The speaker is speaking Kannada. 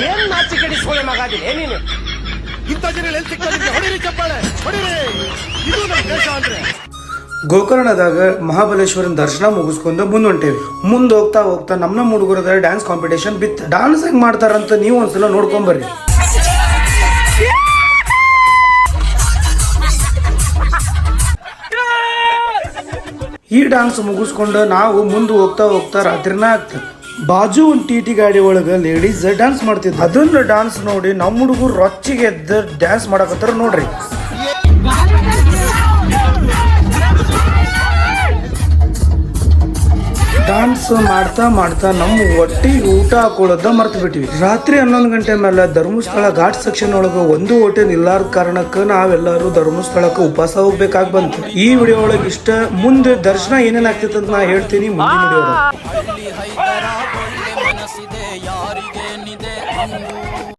ಏನ್ ನಾಚಿಕೆಡಿಸ್ಕೊಳ್ಳೆ ಮಗಾದಿ ನೀನು ಇಂಥ ಜನ ಎಲ್ಲಿ ಸಿಗ್ತಾರೆ ಹೊಡಿರಿ ಚಪ್ಪಾಳೆ ಹೊಡಿರಿ ಇದು ನಮ್ಮ ದೇಶ ಅಂದ್ರೆ ಗೋಕರ್ಣದಾಗ ಮಹಾಬಲೇಶ್ವರನ ದರ್ಶನ ಮುಗಿಸ್ಕೊಂಡು ಮುಂದೊಂಟೇವಿ. ಮುಂದೆ ಹೋಗ್ತಾ ಹೋಗ್ತಾ ನಮ್ಮ ಹುಡುಗರದ ಡ್ಯಾನ್ಸ್ ಕಾಂಪಿಟೇಷನ್ ಬಿತ್ತು. ಡ್ಯಾನ್ಸ್ ಹೆಂಗ್ ಮಾಡ್ತಾರಂತ ನೀವು ಒಂದ್ಸಲ ನೋಡ್ಕೊಂಬರ್ರಿ. ಈ ಡ್ಯಾನ್ಸ್ ಮುಗಿಸ್ಕೊಂಡು ನಾವು ಮುಂದೆ ಹೋಗ್ತಾ ಹೋಗ್ತಾ ರಾತ್ರಿನ ಆಗ್ತದೆ. ಬಾಜು ಒಂದು ಟಿ ಗಾಡಿ ಒಳಗೆ ಲೇಡೀಸ್ ಡ್ಯಾನ್ಸ್ ಮಾಡ್ತಿದ್ರು. ಅದನ್ನ ಡ್ಯಾನ್ಸ್ ನೋಡಿ ನಮ್ಮ ಹುಡುಗರು ರೊಚ್ಚಿಗೆ ಎದ್ದು ಡ್ಯಾನ್ಸ್ ಮಾಡಕತ್ತಾರ ನೋಡ್ರಿ. ಡ್ಯಾನ್ಸ್ ಮಾಡ್ತಾ ಮಾಡ್ತಾ ನಮ್ಮ ಒಟ್ಟಿಗೆ ಊಟ ಹಾಕೊಳ್ಳೋದ ಮರ್ತು ಬಿಟ್ಟಿವಿ. ರಾತ್ರಿ 11 ಗಂಟೆ ಮೇಲೆ ಧರ್ಮಸ್ಥಳ ಘಾಟ್ ಸೆಕ್ಷನ್ ಒಳಗೆ ಒಂದು ಹೋಟೆಲ್ ಇಲ್ಲಾರ ಕಾರಣಕ್ಕೆ ನಾವೆಲ್ಲರೂ ಧರ್ಮಸ್ಥಳಕ್ಕೆ ಉಪವಾಸ ಹೋಗ್ಬೇಕಾಗಿ ಬಂತು. ಈ ವಿಡಿಯೋ ಒಳಗೆ ಇಷ್ಟ. ಮುಂದೆ ದರ್ಶನ ಏನೇನ್ ಆಗ್ತೈತೆ ಅಂತ ನಾ ಹೇಳ್ತೀನಿ ಮುಂದಿನ ವಿಡಿಯೋದಾಗ.